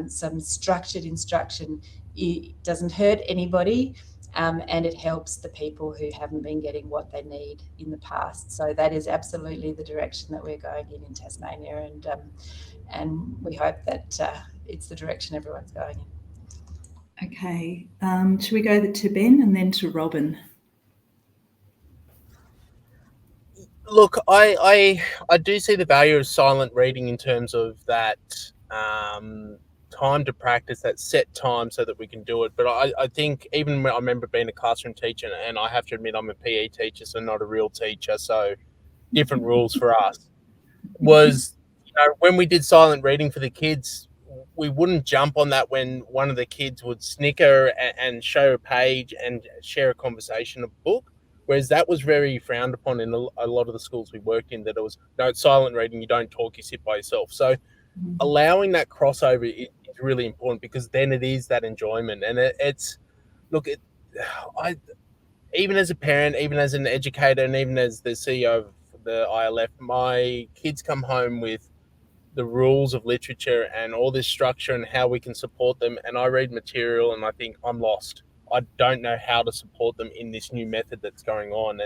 some structured instruction, it doesn't hurt anybody, and it helps the people who haven't been getting what they need in the past. So that is absolutely the direction that we're going in Tasmania, and we hope that it's the direction everyone's going in. Okay, should we go to Ben and then to Robyn? Look, I do see the value of silent reading in terms of that time to practice, that set time so that we can do it. But I think even when I remember being a classroom teacher, and I have to admit I'm a PE teacher, so not a real teacher, so different rules for us, was when we did silent reading for the kids, we wouldn't jump on that when one of the kids would snicker and show a page and share a conversation, a book. Whereas that was very frowned upon in a lot of the schools we worked in, that it was, no, it's silent reading, you don't talk, you sit by yourself. So allowing that crossover is really important, because then it is that enjoyment. And even as a parent, even as an educator, and even as the CEO of the ILF, my kids come home with the rules of literature and all this structure and how we can support them. And I read material and I think, I'm lost. I don't know how to support them in this new method that's going on,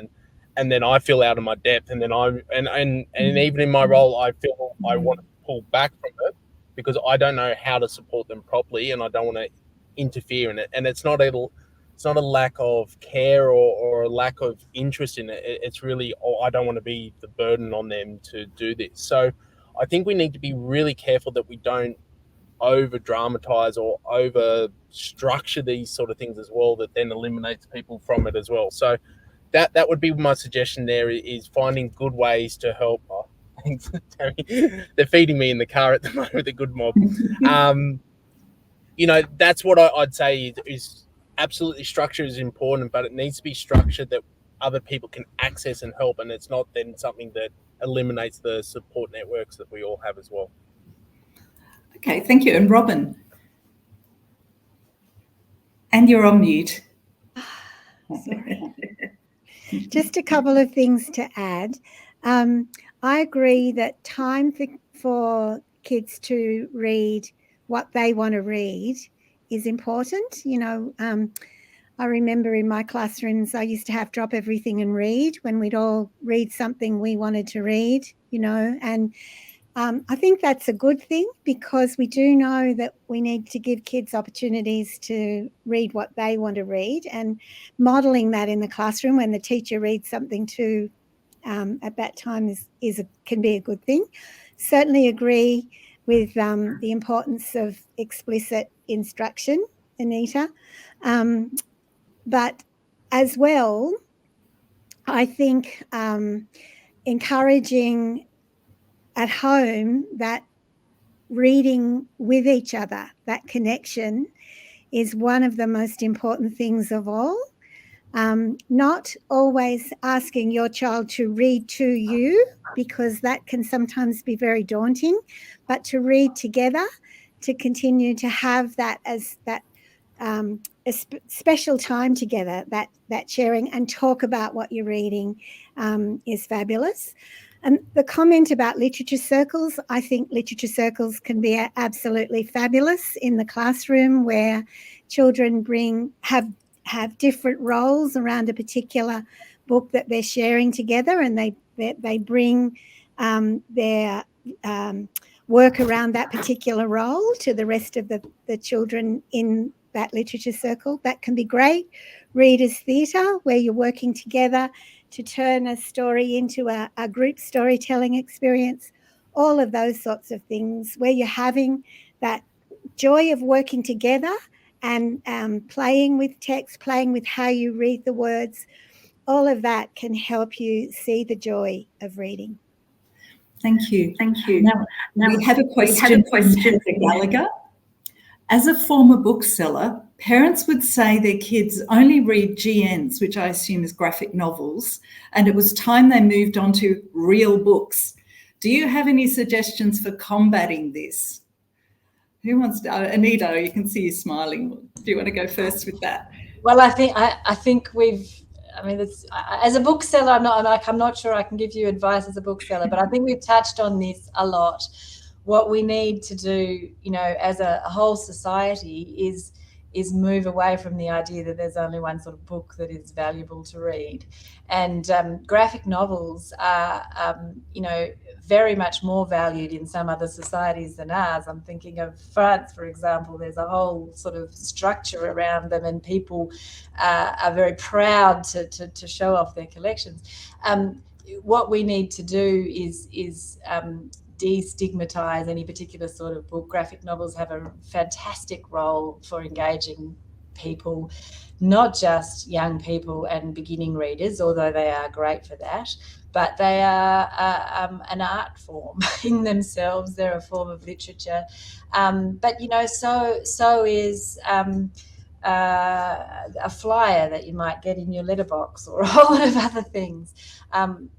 and then I feel out of my depth, and then and even in my role, I feel I want to pull back from it because I don't know how to support them properly, and I don't want to interfere in it. And it's not a lack of care or a lack of interest in it. It's really, I don't want to be the burden on them to do this. So I think we need to be really careful that we don't over dramatize or over structure these sort of things as well, that then eliminates people from it as well. So that would be my suggestion there, is finding good ways to help. Thanks, Tammy. They're feeding me in the car at the moment, the good mob. That's what I'd say is absolutely, structure is important, but it needs to be structured that other people can access and help, and it's not then something that eliminates the support networks that we all have as well. Okay, thank you. And Robyn? And you're on mute. Sorry. Just a couple of things to add. I agree that time for kids to read what they want to read is important. I remember in my classrooms, I used to have drop everything and read when we'd all read something we wanted to read, and I think that's a good thing, because we do know that we need to give kids opportunities to read what they want to read, and modelling that in the classroom when the teacher reads something to at that time can be a good thing. Certainly agree with the importance of explicit instruction, Anita. But as well, I think encouraging at home that reading with each other, that connection, is one of the most important things of all. Not always asking your child to read to you, because that can sometimes be very daunting, but to read together, to continue to have that as that a special time together, that sharing and talk about what you're reading is fabulous. And the comment about literature circles, I think literature circles can be absolutely fabulous in the classroom, where children have different roles around a particular book that they're sharing together, and they bring their work around that particular role to the rest of the children in that literature circle. That can be great. Readers' theatre, where you're working together to turn a story into a group storytelling experience. All of those sorts of things, where you're having that joy of working together and playing with text, playing with how you read the words. All of that can help you see the joy of reading. Thank you. Now we have a question from Heather Gallagher. As a former bookseller, parents would say their kids only read GNs, which I assume is graphic novels, and it was time they moved on to real books. Do you have any suggestions for combating this? Who wants to? Anita, you can see you smiling. Do you want to go first with that? Well, I think as a bookseller, I'm not sure I can give you advice as a bookseller, but I think we've touched on this a lot. What we need to do, as a whole society, is move away from the idea that there's only one sort of book that is valuable to read. And graphic novels are, very much more valued in some other societies than ours. I'm thinking of France, for example. There's a whole sort of structure around them, and people are very proud to show off their collections. What we need to do is destigmatize any particular sort of book. Graphic novels have a fantastic role for engaging people, not just young people and beginning readers, although they are great for that, but they are an art form in themselves. They're a form of literature. But so is a flyer that you might get in your letterbox, or a whole lot of other things.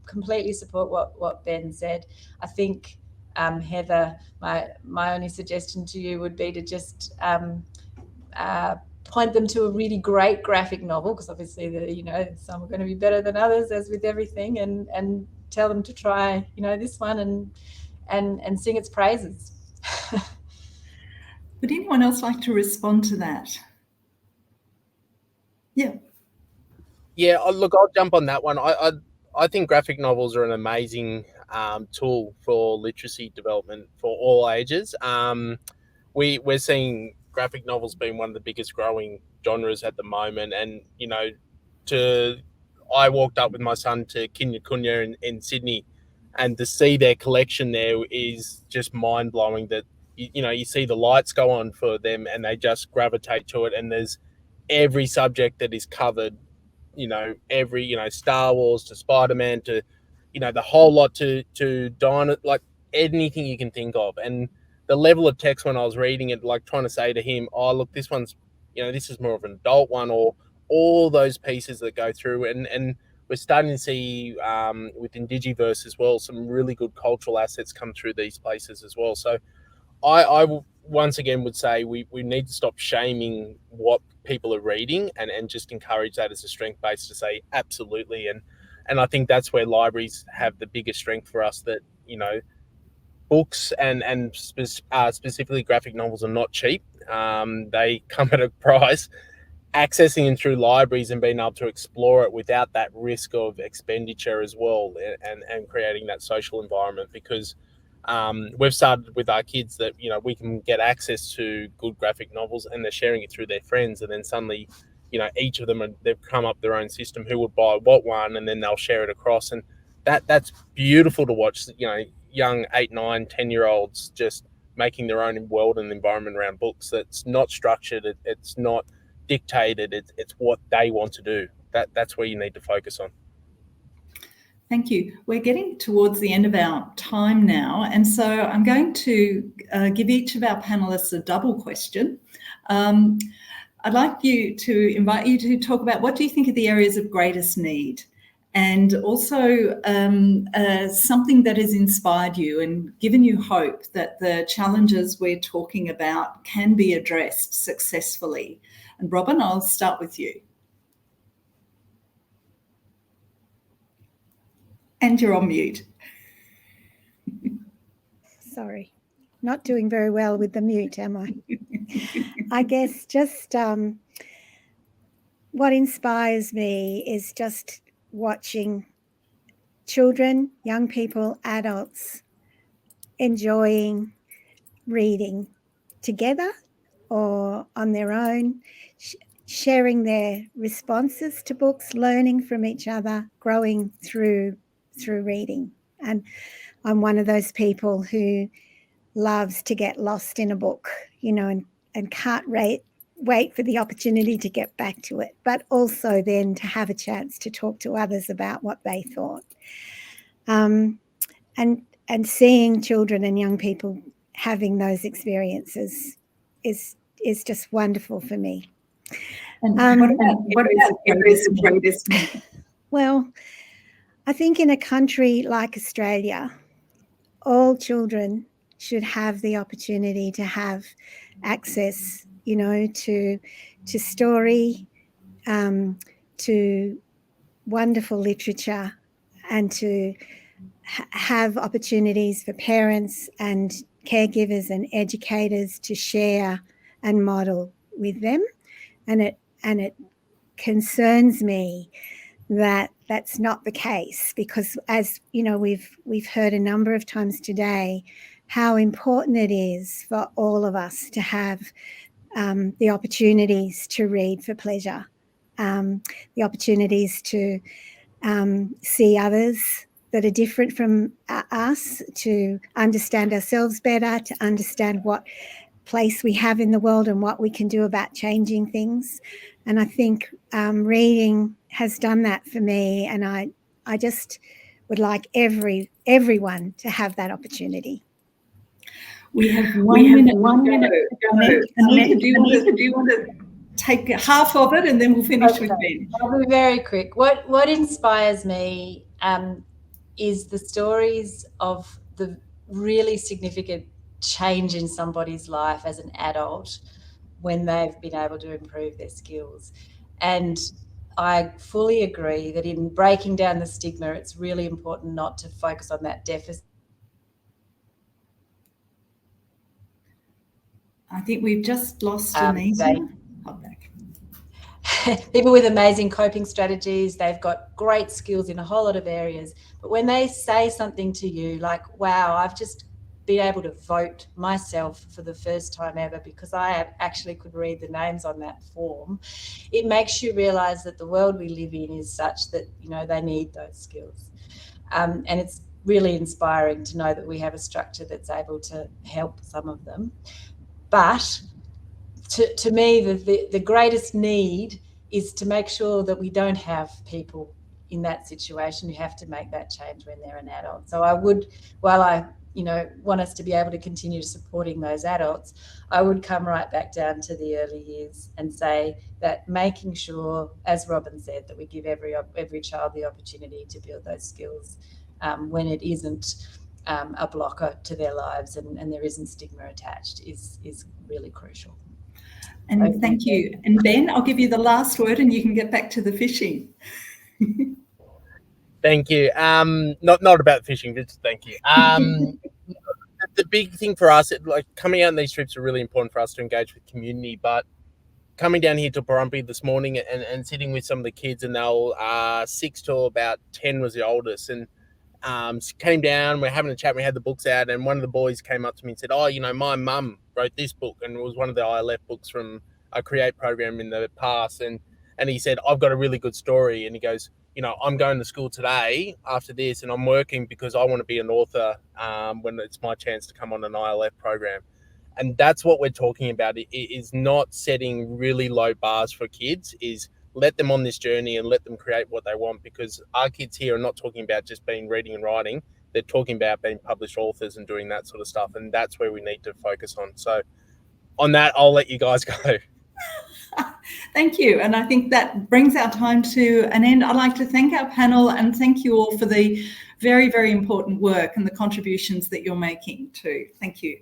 Completely support what Ben said. I think, Heather, my only suggestion to you would be to just point them to a really great graphic novel, because obviously some are going to be better than others, as with everything, and tell them to try this one and sing its praises. Would anyone else like to respond to that? Yeah, look, I'll jump on that one. I think graphic novels are an amazing tool for literacy development for all ages. We're seeing graphic novels being one of the biggest growing genres at the moment, and I walked up with my son to Kinya Kunya in Sydney, and to see their collection there is just mind blowing. That you see the lights go on for them, and they just gravitate to it, and there's every subject that is covered. Every Star Wars to Spider-Man to the whole lot to Dino, like anything you can think of. And the level of text when I was reading it, like trying to say to him, oh look, this one's this is more of an adult one, or all those pieces that go through. And we're starting to see with Indigiverse as well some really good cultural assets come through these places as well. So I once again would say we need to stop shaming what people are reading and just encourage that as a strength base to say absolutely. And I think that's where libraries have the biggest strength for us, that, you know, books and specifically graphic novels are not cheap. They come at a price. Accessing them through libraries and being able to explore it without that risk of expenditure as well, and creating that social environment, because we've started with our kids that, you know, we can get access to good graphic novels and they're sharing it through their friends, and then suddenly, you know, each of them they've come up their own system who would buy what one, and then they'll share it across, and that's beautiful to watch. You know, young 8, 9, 10-year-olds just making their own world and environment around books. That's not structured. It's not dictated. It's what they want to do. That's where you need to focus on. Thank you. We're getting towards the end of our time now, and so I'm going to give each of our panelists a double question. I'd like to invite you to talk about, what do you think are the areas of greatest need, and also something that has inspired you and given you hope that the challenges we're talking about can be addressed successfully. And Robyn, I'll start with you. And you're on mute. Sorry, not doing very well with the mute, am I? I guess just what inspires me is just watching children, young people, adults enjoying reading together or on their own, sharing their responses to books, learning from each other, growing through reading. And I'm one of those people who loves to get lost in a book, you know, and can't wait for the opportunity to get back to it, but also then to have a chance to talk to others about what they thought. And seeing children and young people having those experiences is just wonderful for me. And what is the greatest need? Well, I think in a country like Australia, all children should have the opportunity to have access, you know, to story, to wonderful literature, and to have opportunities for parents and caregivers and educators to share and model with them. And it concerns me that that's not the case, because, as you know, we've heard a number of times today how important it is for all of us to have the opportunities to read for pleasure, the opportunities to see others that are different from us, to understand ourselves better, to understand what place we have in the world and what we can do about changing things. And I think reading has done that for me, and I just would like everyone to have that opportunity. We have one minute. Anita, do you want to take half of it, and then we'll finish with Ben? I'll be very quick. What inspires me is the stories of the really significant change in somebody's life as an adult when they've been able to improve their skills. And I fully agree that in breaking down the stigma, it's really important not to focus on that deficit. I think we've just lost Anita. People with amazing coping strategies, they've got great skills in a whole lot of areas. But when they say something to you like, wow, I've just been able to vote myself for the first time ever because I actually could read the names on that form, it makes you realise that the world we live in is such that, you know, they need those skills. And it's really inspiring to know that we have a structure that's able to help some of them. But to me, the greatest need is to make sure that we don't have people in that situation who have to make that change when they're an adult. So I would, while I want us to be able to continue supporting those adults, I would come right back down to the early years and say that making sure, as Robyn said, that we give every child the opportunity to build those skills when it isn't a blocker to their lives and there isn't stigma attached is really crucial. And thank you. And Ben, I'll give you the last word and you can get back to the fishing. Thank you. Not about fishing, but thank you. The big thing for us, like coming out on these trips are really important for us to engage with community, but coming down here to Parumpy this morning and sitting with some of the kids, and they were 6 to about 10 was the oldest, and came down, we're having a chat, we had the books out, and one of the boys came up to me and said, oh, you know, my mum wrote this book, and it was one of the ILF books from a Create program in the past, and he said, I've got a really good story, and he goes, you know, I'm going to school today after this, and I'm working because I want to be an author when it's my chance to come on an ILF program. And that's what we're talking about. It is not setting really low bars for kids, is let them on this journey and let them create what they want, because our kids here are not talking about just being reading and writing. They're talking about being published authors and doing that sort of stuff. And that's where we need to focus on. So on that, I'll let you guys go. Thank you. And I think that brings our time to an end. I'd like to thank our panel and thank you all for the very, very important work and the contributions that you're making too. Thank you.